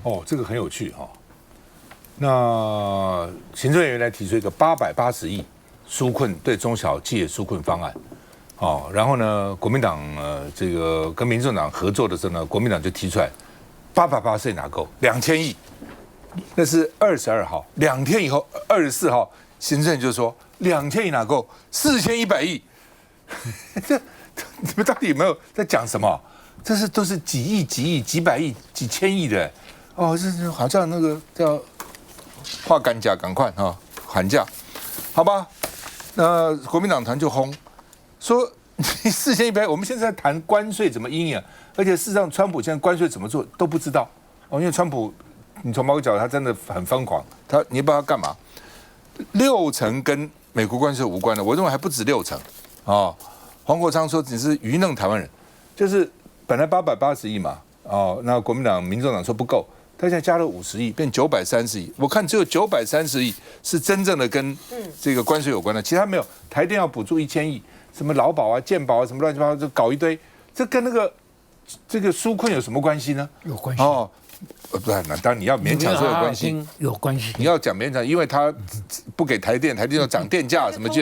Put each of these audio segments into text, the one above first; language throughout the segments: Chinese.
哦，这个很有趣哈。那行政院原来提出一个880亿纾困对中小企业纾困方案，哦，然后呢，国民党这个跟民众党合作的时候呢，国民党就提出来880亿哪够，2000亿，那是22号，2天以后24号，行政院就说2000亿哪够，4100亿，你们到底有没有在讲什么？这是都是几亿、几亿、几百亿、几千亿的，哦，这好像那个叫话干价，赶快啊，喊价，好吧？那国民党团就轰说4100，我们现在在谈关税怎么因应，而且事实上，川普现在关税怎么做都不知道哦，因为川普，你从某个角度他真的很疯狂，你也不知道他干嘛，60%跟美国关税无关的，我认为还不止60%哦。黄国昌说你是愚弄台湾人，就是本来880亿嘛，哦，那国民党、民众党说不够，他现在加了50亿，变930亿。我看只有930亿是真正的跟这个关税有关的，其他没有。台电要补助1000亿，什么劳保啊、健保啊，什么乱七八糟，就搞一堆，这跟这个纾困有什么关系呢？有关系哦。不然，当然你要勉强说有关系，有关系。你要讲勉强，因为他不给台电要涨电价什么，就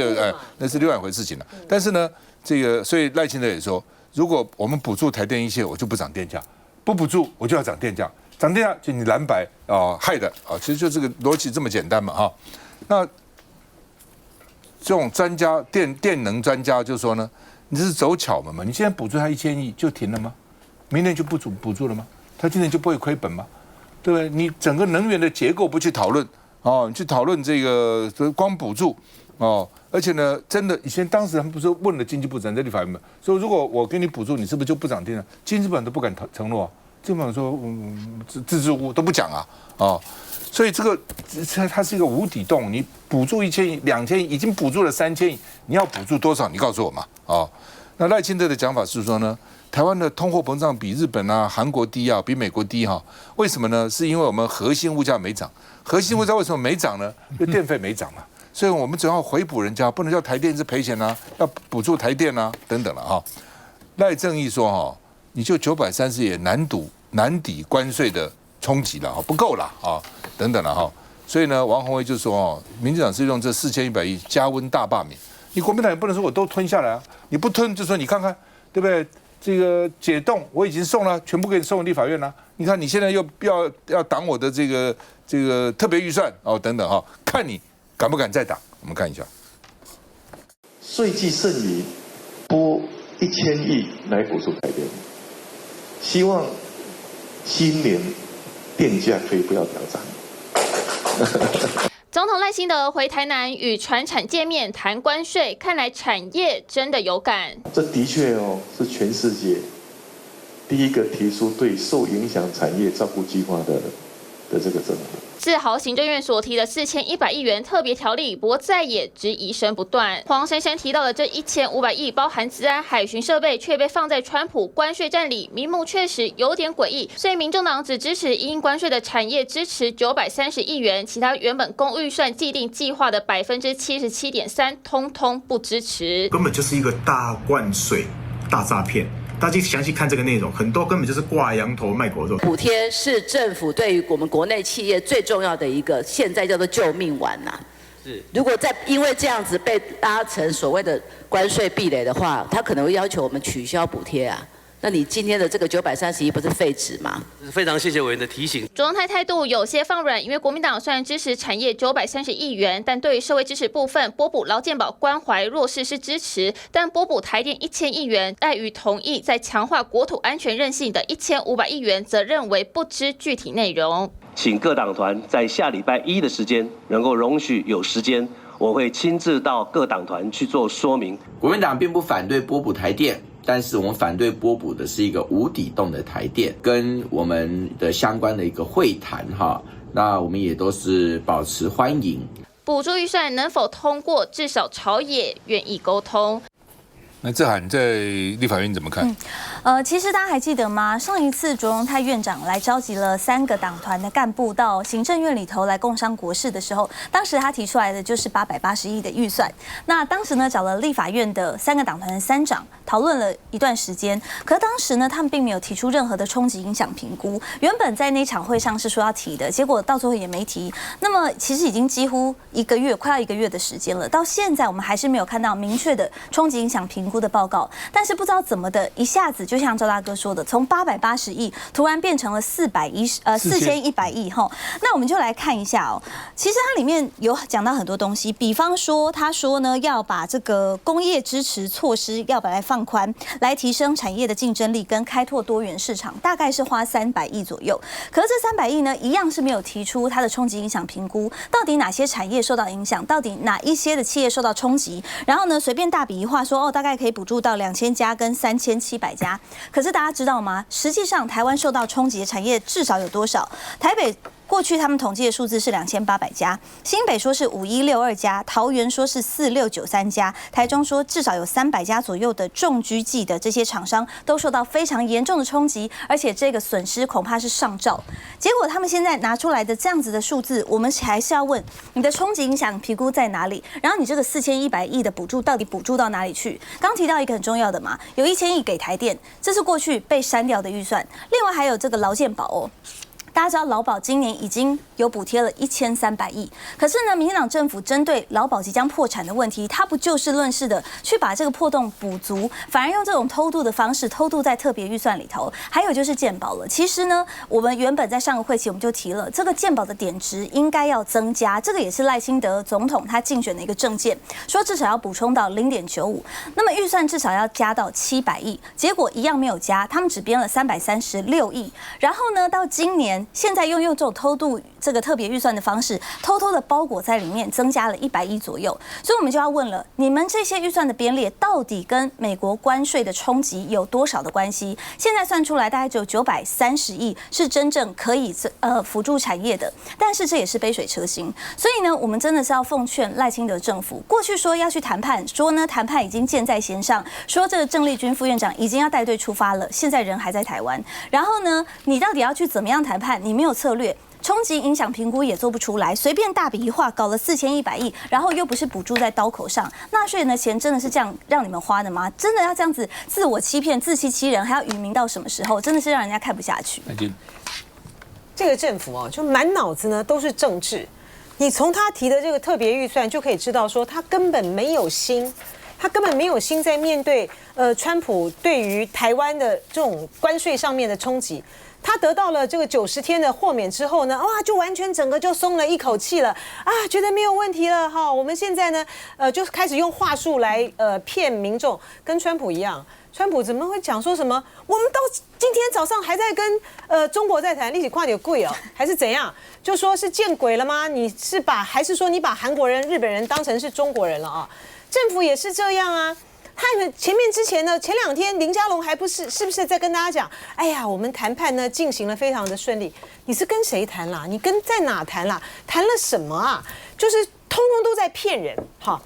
那是另外一回事情了。但是呢，这个所以赖清德也说，如果我们补助台电一些，我就不涨电价；不补助，我就要涨电价。涨电价就你蓝白害的啊，其实就这个逻辑这么简单嘛哈。那这种专家电能专家就说呢，你这是走巧门嘛？你现在补助他1000亿就停了吗？明年就不补助了吗？他今年就不会亏本吗？对不对？你整个能源的结构不去讨论哦，你去讨论这个光补助哦，而且呢，真的以前当时他们不是问了经济部长在立法院说，如果我给你补助，你是不是就不涨电了？经济部长都不敢承诺啊，经济部长说支支吾吾都不讲啊哦，所以它是一个无底洞，你补助1000亿、2000亿，已经补助了3000亿，你要补助多少？你告诉我嘛哦。那赖清德的讲法是说呢，台湾的通货膨胀比日本啊、韩国低啊，比美国低哈。为什么呢？是因为我们核心物价没涨。核心物价为什么没涨呢？因为电费没涨嘛。所以我们只要回补人家，不能叫台电是赔钱啊，要补助台电啊等等了哈。赖正义说哈，你就930也难抵关税的冲击了，不够了啊等等了哈。所以呢，王宏威就说哦，民进党是用这4100亿加温大罢免。你国民党也不能说我都吞下来啊，你不吞就说你看看，对不对？这个解冻我已经送了，全部给你送立法院了。你看你现在又要挡我的这个特别预算哦等等哈，看你敢不敢再挡？我们看一下，税计剩余拨1000亿来补助台电，希望今年电价可以不要调涨。总统赖清德回台南与传产见面谈关税，看来产业真的有感。这的确是全世界第一个提出对受影响产业照顾计划的这个政府。自豪行政院所提的4100亿元特别条例，不过再也质疑声不断。黄珊珊提到的这1500亿包含资安、海巡设备，却被放在川普关税战里，名目确实有点诡异。所以民众党只支持因关税的产业支持930亿元，其他原本公预算既定计划的77.3%，通通不支持。根本就是一个大灌水、大诈骗。大家详细看这个内容，很多根本就是挂羊头卖狗肉。补贴是政府对于我们国内企业最重要的一个，现在叫做救命丸呐。是，如果再因为这样子被拉成所谓的关税壁垒的话，他可能会要求我们取消补贴啊。那你今天的这个930亿不是废纸吗？非常谢谢委员的提醒。卓荣泰态度有些放软，因为国民党虽然支持产业930亿元，但对于社会支持部分拨补劳健保关怀弱势是支持，但拨补台电1000亿元，碍于同意在强化国土安全韧性的1500亿元，则认为不知具体内容。请各党团在下礼拜1的时间能够容许有时间，我会亲自到各党团去做说明。国民党并不反对拨补台电。但是我们反对拨补的是一个无底洞的台电，跟我们的相关的一个会谈哈，那我们也都是保持欢迎。补助预算能否通过，至少朝野愿意沟通。那志涵在立法院怎么看？其实大家还记得吗？上一次卓荣泰院长来召集了3个党团的干部到行政院里头来共商国事的时候，当时他提出来的就是880亿的预算。那当时呢，找了立法院的3个党团的3长讨论了一段时间，可是当时呢，他们并没有提出任何的冲击影响评估。原本在那场会上是说要提的，结果到最后也没提。那么其实已经几乎1个月，快要1个月的时间了，到现在我们还是没有看到明确的冲击影响评估的报告。但是不知道怎么的，一下子就像赵大哥说的，从880亿突然变成了4100亿哈。那我们就来看一下哦，其实它里面有讲到很多东西，比方说他说呢，要把这个工业支持措施要把它放宽，来提升产业的竞争力跟开拓多元市场，大概是花300亿左右。可是这300亿呢，一样是没有提出它的冲击影响评估，到底哪些产业受到影响，到底哪一些的企业受到冲击，然后呢随便大笔一画说大概可以补助到2000家跟3700家。可是大家知道吗？实际上台湾受到冲击的产业至少有多少？台北过去他们统计的数字是2800家，新北说是5162家，桃园说是4693家，台中说至少有300家左右的重居技的这些厂商都受到非常严重的冲击，而且这个损失恐怕是上兆。结果他们现在拿出来的这样子的数字，我们还是要问你的冲击影响评估在哪里？然后你这个4100亿的补助到底补助到哪里去？刚提到一个很重要的嘛，有1000亿给台电，这是过去被删掉的预算，另外还有这个劳健保哦。大家知道劳保今年已经有补贴了1300亿，可是呢，民进党政府针对劳保即将破产的问题，它不就事论事的去把这个破洞补足，反而用这种偷渡的方式偷渡在特别预算里头。还有就是健保了，其实呢，我们原本在上个会期我们就提了，这个健保的点值应该要增加，这个也是赖清德总统他竞选的一个政见，说至少要补充到0.95，那么预算至少要加到700亿，结果一样没有加，他们只编了336亿，然后呢，到今年。现在用这种偷渡这个特别预算的方式，偷偷的包裹在里面，增加了100亿左右。所以我们就要问了，你们这些预算的编列到底跟美国关税的冲击有多少的关系？现在算出来大概只有930亿是真正可以辅助产业的，但是这也是杯水车薪。所以呢，我们真的是要奉劝赖清德政府，过去说要去谈判，说呢谈判已经箭在弦上，说这个郑丽君副院长已经要带队出发了，现在人还在台湾。然后呢，你到底要去怎么样谈判？你没有策略，冲击影响评估也做不出来，随便大笔一画搞了4100亿，然后又不是补助在刀口上，纳税人的钱真的是这样让你们花的吗？真的要这样子自我欺骗、自欺欺人，还要愚民到什么时候？真的是让人家看不下去。这个政府哦，就满脑子呢都是政治。你从他提的这个特别预算就可以知道，说他根本没有心。他根本没有心在面对川普对于台湾的这种关税上面的冲击。他得到了这个90天的豁免之后呢，哇，就完全整个就松了一口气了啊，觉得没有问题了哈。我们现在呢，就开始用话术来骗民众，跟川普一样。川普怎么会讲说什么？我们到今天早上还在跟中国在谈，利息跨点贵哦，还是怎样？就说是见鬼了吗？还是说你把韩国人、日本人当成是中国人了啊？政府也是这样啊。他们前2天林佳龙还是不是在跟大家讲，哎呀，我们谈判呢进行了非常的顺利。你是跟谁谈啦？你在哪谈啦？谈了什么啊？就是通通都在骗人。好，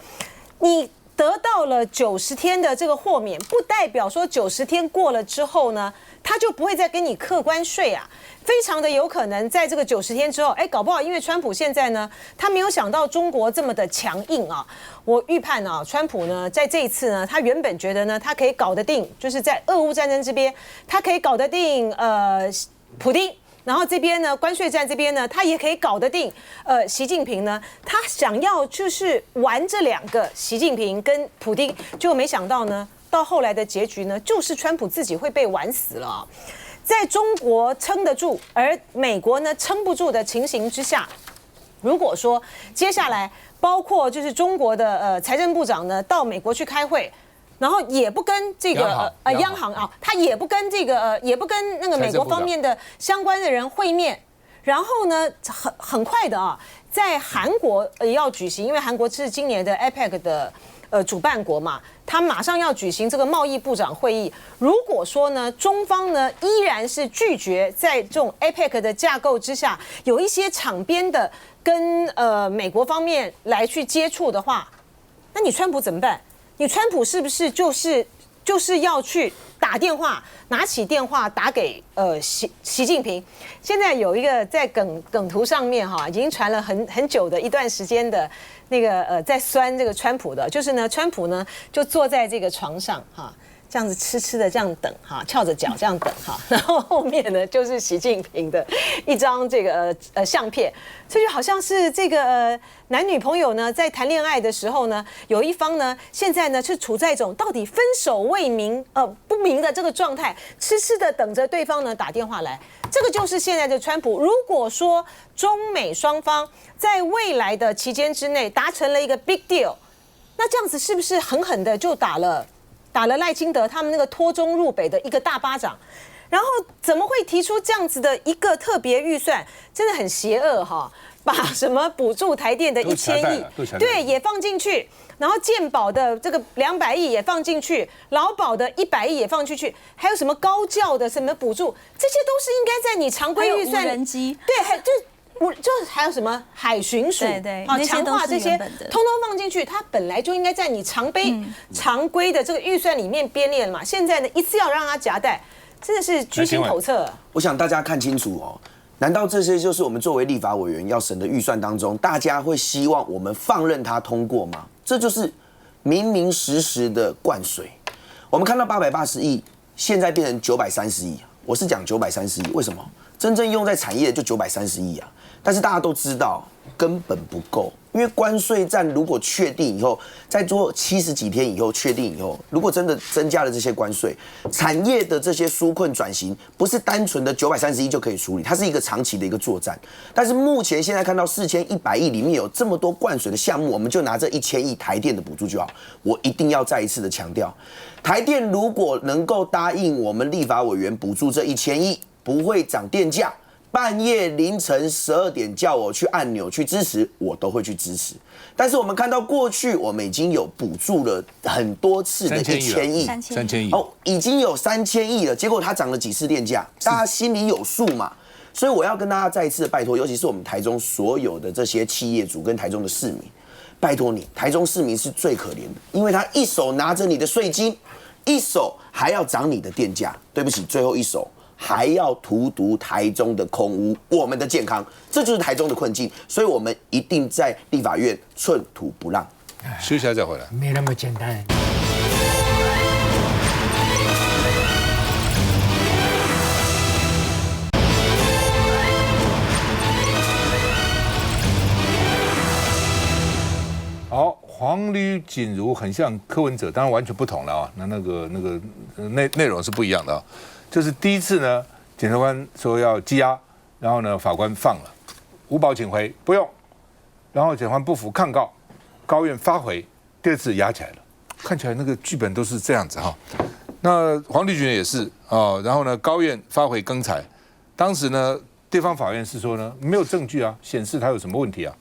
你得到了90天的这个豁免，不代表说90天过了之后呢，他就不会再跟你课关税啊。非常的有可能在这个90天之后，搞不好因为川普现在呢，他没有想到中国这么的强硬啊。我预判啊，川普呢在这一次呢，他原本觉得呢，他可以搞得定，就是在俄乌战争这边，他可以搞得定普丁。然后这边呢，关税战这边呢，他也可以搞得定。习近平呢，他想要就是玩这2个，习近平跟普丁，结果没想到呢，到后来的结局呢，就是川普自己会被玩死了啊。在中国撑得住，而美国呢撑不住的情形之下，如果说接下来包括就是中国的财政部长呢到美国去开会，然后也不跟这个央行啊，他也不跟这个也不跟那个美国方面的相关的人会面，然后呢很快的啊，在韩国也要举行，因为韩国是今年的 APEC 的主办国嘛，他马上要举行这个贸易部长会议。如果说呢，中方呢依然是拒绝在这种 APEC 的架构之下，有一些场边的跟美国方面来去接触的话，那你川普怎么办？你川普是不是就是要去打电话，拿起电话打给习近平？现在有一个在梗图上面哈，已经传了很久的一段时间的那个在酸这个川普的，就是呢，川普呢就坐在这个床上哈。这样子痴的这样等哈，翘着脚这样等哈，然后后面呢就是习近平的一张这个相片，这就好像是这个男女朋友呢在谈恋爱的时候呢，有一方呢现在呢是处在一种到底分手未明不明的这个状态，痴的等着对方呢打电话来，这个就是现在的川普。如果说中美双方在未来的期间之内达成了一个 big deal， 那这样子是不是狠狠的就打了赖清德他们那个脱中入北的一个大巴掌，然后怎么会提出这样子的一个特别预算，真的很邪恶哈！把什么补助台电的1000亿，对，也放进去，然后健保的这个200亿也放进去，劳保的100亿也放进去，还有什么高教的什么补助，这些都是应该在你常规预算。无人机，对，就是还有什么海巡署，对，强化这些，通通放进去，它本来就应该在你常规的这个预算里面编列了嘛。现在呢，一次要让它夹带，真的是居心叵测。我想大家看清楚哦，难道这些就是我们作为立法委员要审的预算当中，大家会希望我们放任它通过吗？这就是明实的灌水。我们看到880亿，现在变成930亿，我是讲930亿，为什么？真正用在产业就930亿啊。但是大家都知道根本不够，因为关税战如果确定以后，在做70几天以后确定以后，如果真的增加了这些关税，产业的这些纾困转型不是单纯的930亿就可以处理，它是一个长期的一个作战。但是目前现在看到4100亿里面有这么多灌水的项目，我们就拿这1000亿台电的补助就好。我一定要再一次的强调，台电如果能够答应我们立法委员补助这1000亿，不会涨电价。半夜凌晨12点叫我去按钮去支持，我都会去支持。但是我们看到过去我们已经有补助了很多次的1000亿，3000亿哦，已经有3000亿了，结果它涨了几次电价，大家心里有数嘛。所以我要跟大家再一次的拜托，尤其是我们台中所有的这些企业主跟台中的市民，拜托你，台中市民是最可怜的，因为他一手拿着你的税金，一手还要涨你的电价，对不起，最后一手还要荼毒台中的空污，我们的健康，这就是台中的困境，所以我们一定在立法院寸土不让。休息一下再回来，没那么简单。好，黄吕锦如很像柯文哲，当然完全不同了啊，那个内容是不一样的啊。就是第一次呢，检察官说要羁押，然后呢，法官放了，无保请回不用，然后检察官不服抗告，高院发回，第二次压起来了，看起来那个剧本都是这样子哈。那黄吕锦也是啊，然后呢，高院发回更裁，当时呢，地方法院是说呢，没有证据啊，显示他有什么问题啊，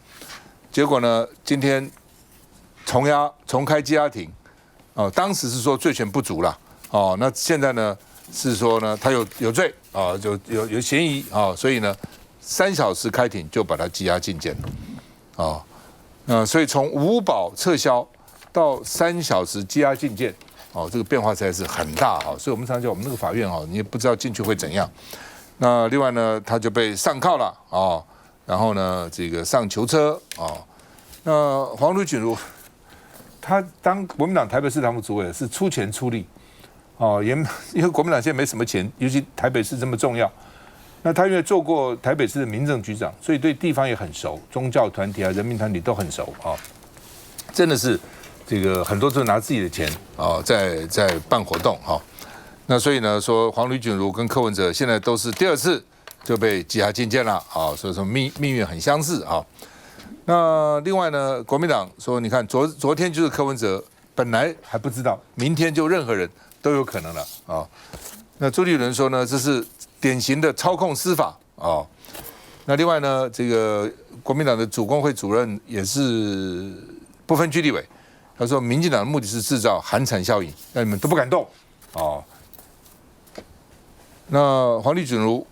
结果呢，今天重开羁押庭，哦，当时是说罪权不足啦，哦，那现在呢？是说呢，他有罪啊，有嫌疑啊，所以呢，3小时开庭就把他羁押禁见了啊，所以从无保撤销到3小时羁押禁见，哦，这个变化实在是很大啊，所以我们常讲我们那个法院你也不知道进去会怎样。那另外呢，他就被上铐了啊，然后呢，这个上囚车啊。那黄吕锦如他当国民党台北市党部主委是出钱出力。哦，因为国民党现在没什么钱，尤其台北市这么重要。那他因为做过台北市的民政局长，所以对地方也很熟，宗教团体啊、人民团体都很熟啊。真的是这个很多都拿自己的钱啊，在办活动哈。那所以呢，说黄吕锦如跟柯文哲现在都是第2次就被羁押禁见了啊，所以说命运很相似啊。那另外呢，国民党说，你看昨天就是柯文哲本来还不知道，明天就任何人都有可能了啊。那朱立伦说呢，这是典型的操控司法啊。那另外呢，这个国民党的主工会主任也是不分区立委，他说民进党的目的是制造寒蝉效应，让你们都不敢动啊。那黄吕锦如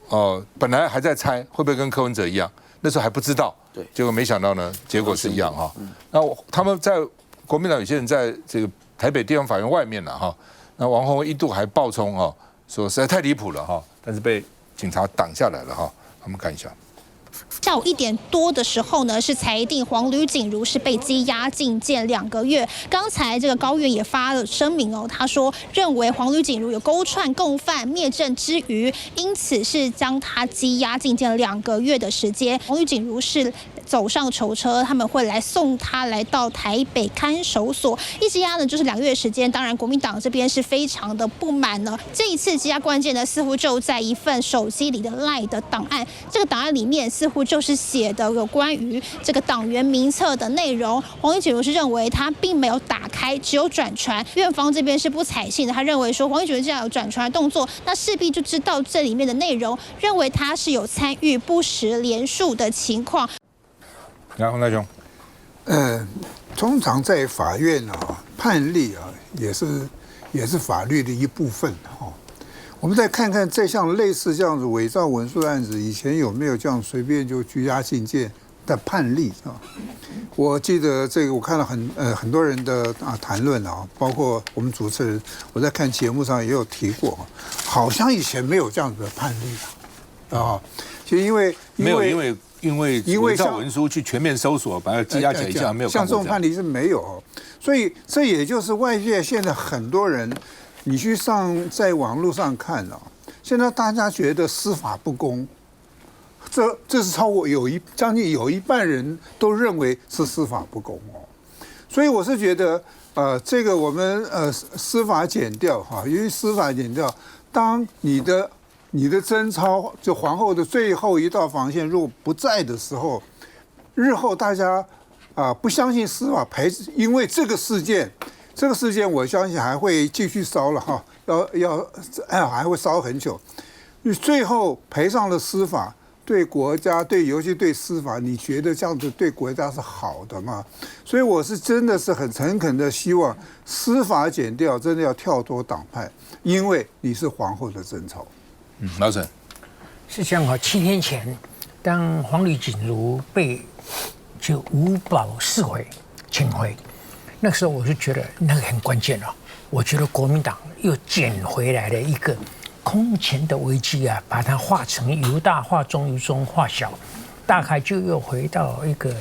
本来还在猜会不会跟柯文哲一样，那时候还不知道，对，结果没想到呢，结果是一样哈。那他们在国民党有些人在这个台北地方法院外面了哈。那王宏威一度还爆冲哈，说实在太离谱了哈，但是被警察挡下来了哈。我们看一下。下午1点多的时候呢，是裁定黄吕锦如是被羁押禁见2个月。刚才这个高院也发了声明哦，他说认为黄吕锦如有勾串共犯、灭证之余，因此是将他羁押禁见了2个月的时间。黄吕锦如是走上囚车，他们会来送他来到台北看守所，一羁押呢就是2个月时间。当然，国民党这边是非常的不满呢。这一次羁押关键呢，似乎就在一份手机里的 LINE 的档案，这个档案里面似乎就是写的有关于这个党员名册的内容。黄吕锦如是认为他并没有打开，只有转传。院方这边是不采信的，他认为说黄吕锦如这样有转传的动作，那势必就知道这里面的内容，认为他是有参与不实连署的情况。来，洪大兄，通常在法院啊，判例啊，也是法律的一部分哈。我们再看看这项类似这样子伪造文书的案子，以前有没有这样随便就拘押禁见的判例啊？我记得这个，我看了很多人的谈论啊，包括我们主持人，我在看节目上也有提过，好像以前没有这样子的判例啊。其实因为伪造文书去全面搜索，把它羁押起来，像没有像这种判例是没有，所以这也就是外界现在很多人。你去在网络上看啊，现在大家觉得司法不公，这是超过将近有一半人都认为是司法不公哦，所以我是觉得这个我们司法检调哈，因为司法检调，当你的贞操就皇后的最后一道防线如果不在的时候，日后大家不相信司法因为这个事件，我相信还会继续烧了哈，还会烧很久。最后赔上了司法，对国家尤其对司法，你觉得这样子对国家是好的吗？所以我是真的是很诚恳的希望司法检调真的要跳脱党派，因为你是皇后的贞操。老沈是这样哈，7天前，当黄吕锦如被就5保4回请回。那时候我就觉得那个很关键了，我觉得国民党又捡回来了一个空前的危机啊，把它化成由大化中由中化小，大概就又回到一个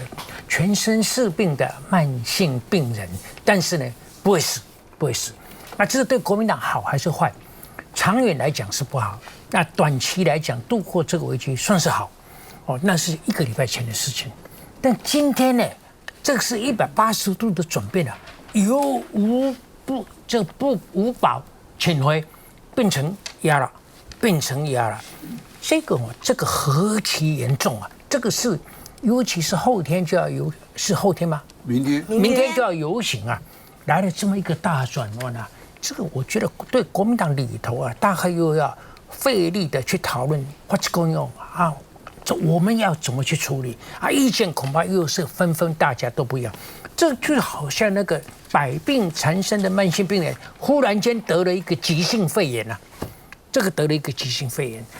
全身是病的慢性病人，但是呢不会死。那这是对国民党好还是坏？长远来讲是不好，那短期来讲度过这个危机算是好。哦，那是1个礼拜前的事情，但今天呢？这个是180度的转变了，由5保请回变成押了，这个何其严重啊！这个是，尤其是后天就要是后天吗？明天就要游行啊！来了这么一个大转弯啊！这个我觉得对国民党里头啊，大概又要费力的去讨论 what's going on 啊。我们要怎么去处理啊？意见恐怕又是纷大家都不一样。这就好像那个百病缠身的慢性病人，忽然间得了一个急性肺炎啊，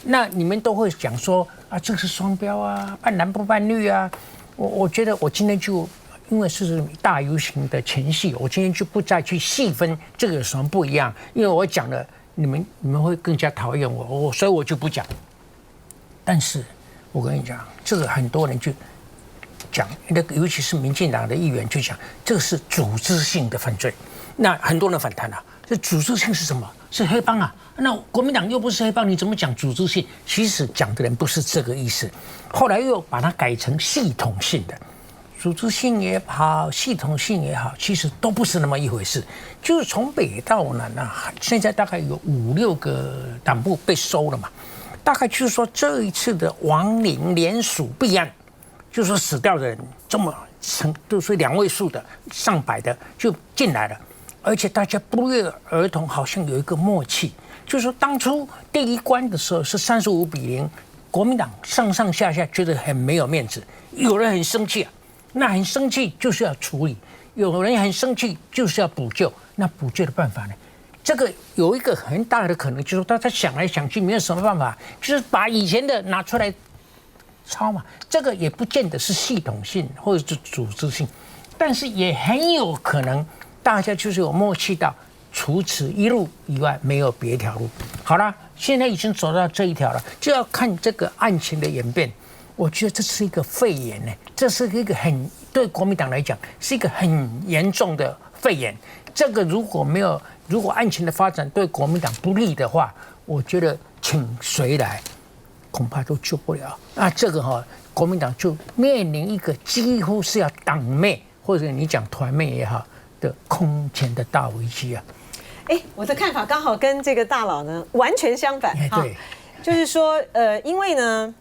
那你们都会讲说啊，这是双标啊，半蓝不半绿啊。我觉得我今天就因为是大游行的前夕，我今天就不再去细分这个有什么不一样，因为我讲了，你们会更加讨厌我，所以我就不讲。但是我跟你讲，这个很多人就讲，那个尤其是民进党的议员就讲，这个是组织性的犯罪。那很多人反弹了，这组织性是什么？是黑帮啊？那国民党又不是黑帮，你怎么讲组织性？其实讲的人不是这个意思。后来又把它改成系统性的，组织性也好，系统性也好，其实都不是那么一回事。就是从北到南啊，现在大概有5、6个党部被收了嘛。大概就是说，这一次的亡灵联署弊案，就是说死掉的人这么就是2位数的、上百的就进来了，而且大家不约而同，好像有一个默契，就是说当初第一关的时候是35-0，国民党上下觉得很没有面子，有人很生气啊，那很生气就是要处理，有人很生气就是要补救，那补救的办法呢？这个有一个很大的可能，就是说大家想来想去没有什么办法，就是把以前的拿出来抄嘛。这个也不见得是系统性或者是组织性，但是也很有可能大家就是有默契到，除此一路以外没有别条路。好了，现在已经走到这一条了，就要看这个案情的演变。我觉得这是一个肺炎呢，这是一个对国民党来讲是一个很严重的肺炎。这个如果案情的发展对国民党不利的话，我觉得请谁来，恐怕都救不了。那这个国民党就面临一个几乎是要党灭，或者你讲团灭也好的空前的大危机啊。我的看法刚好跟这个大佬呢完全相反。对，就是说，因为呢，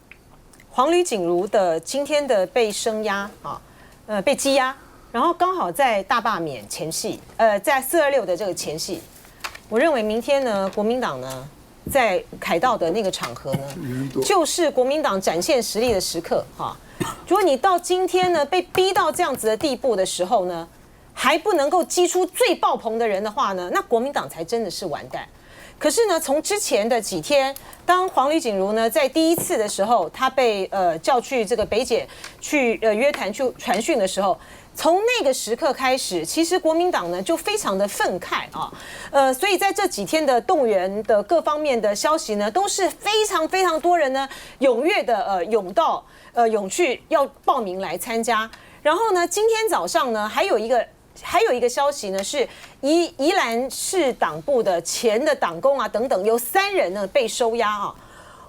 黄吕锦如的今天的被声押被羁押，然后刚好在大罢免前夕，在426的这个前夕，我认为明天呢，国民党呢，在凯道的那个场合呢，就是国民党展现实力的时刻如果你到今天呢，被逼到这样子的地步的时候呢，还不能够激出最爆棚的人的话呢，那国民党才真的是完蛋。可是呢，从之前的几天，当黄吕锦如呢在第一次的时候，他被叫去这个北检去约谈去传讯的时候，从那个时刻开始，其实国民党呢就非常的愤慨所以在这几天的动员的各方面的消息呢，都是非常非常多人呢踊跃的涌去要报名来参加。然后呢，今天早上呢还有一个消息呢，是宜兰市党部的前的党工等等，有3人呢被收押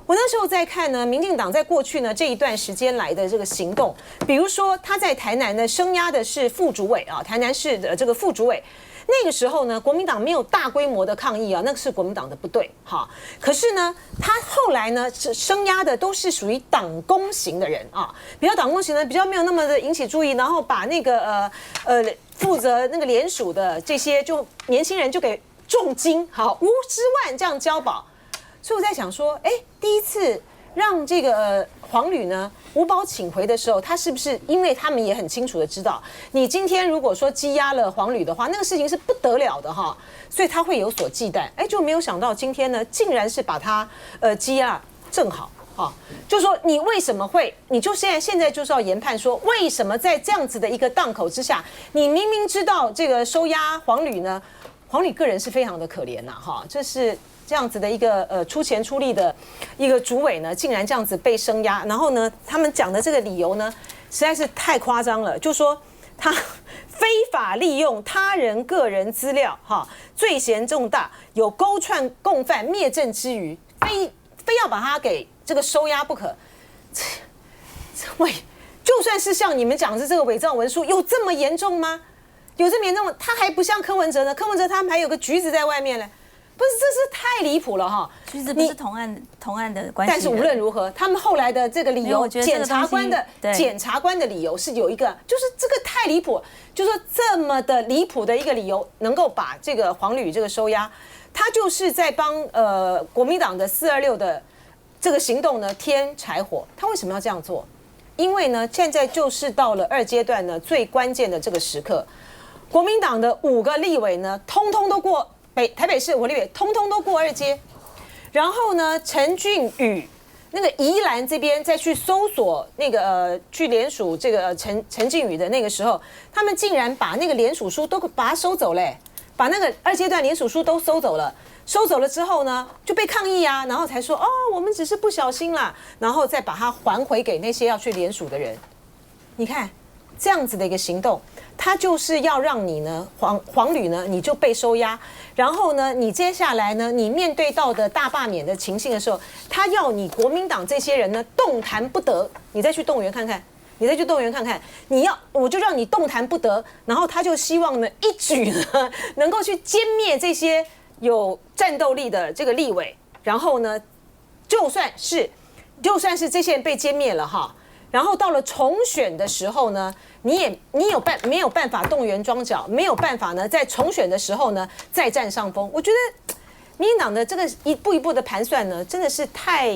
我那时候在看呢，民进党在过去呢这一段时间来的这个行动，比如说他在台南呢声押的是副主委台南市的这个副主委。那个时候呢，国民党没有大规模的抗议那个是国民党的不对可是呢，他后来呢声押的都是属于党工型的人比较党工型的，比较没有那么的引起注意，然后把那个负责那个联署的这些就年轻人就给重金50万这样交保。所以我在想说，第一次让这个黄吕呢无保请回的时候，他是不是因为他们也很清楚的知道，你今天如果说羁押了黄吕的话，那个事情是不得了的所以他会有所忌惮。就没有想到今天呢，竟然是把他羁押正好就说你为什么会，你就现在就是要研判说，为什么在这样子的一个档口之下，你明明知道这个收押黄吕呢，黄吕个人是非常的可怜这是。这样子的一个出钱出力的一个主委呢，竟然这样子被声押，然后呢，他们讲的这个理由呢，实在是太夸张了，就说他非法利用他人个人资料罪嫌重大，有勾串共犯灭证之余，非要把他给这个收押不可。就算是像你们讲的这个伪造文书，有这么严重吗？有这么严重？他还不像柯文哲呢，柯文哲他们还有个橘子在外面嘞。不是，这是太离谱了橘子不是同案的关系。但是无论如何，他们后来的这个理由，检察官的理由是有一个，就是这个太离谱，就是说这么的离谱的一个理由，能够把这个黄吕这个收押，他就是在帮国民党的426的这个行动呢添柴火。他为什么要这样做？因为呢，现在就是到了2阶段呢最关键的这个时刻，国民党的5个立委呢，通通都过。台北市5立委通通都过2阶，然后呢，陈俊宇那个宜兰这边再去搜索那个去联署这个陈俊宇的那个时候，他们竟然把那个联署书都把它收走嘞，把那个2阶段联署书都收走了。收走了之后呢，就被抗议然后才说我们只是不小心啦，然后再把它还回给那些要去联署的人。你看这样子的一个行动。他就是要让你呢，黄吕呢，你就被收押，然后呢，你接下来呢，你面对到的大罢免的情形的时候，他要你国民党这些人呢动弹不得，你再去动员看看，我就让你动弹不得，然后他就希望呢一举呢能够去歼灭这些有战斗力的这个立委，然后呢，就算是这些人被歼灭了然后到了重选的时候呢，你没有办法动员庄脚，没有办法呢在重选的时候呢再占上风。我觉得民进党的这个一步一步的盘算呢，真的是太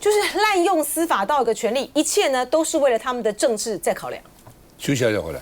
就是滥用司法到一个权力，一切呢都是为了他们的政治在考量。休息一下回来。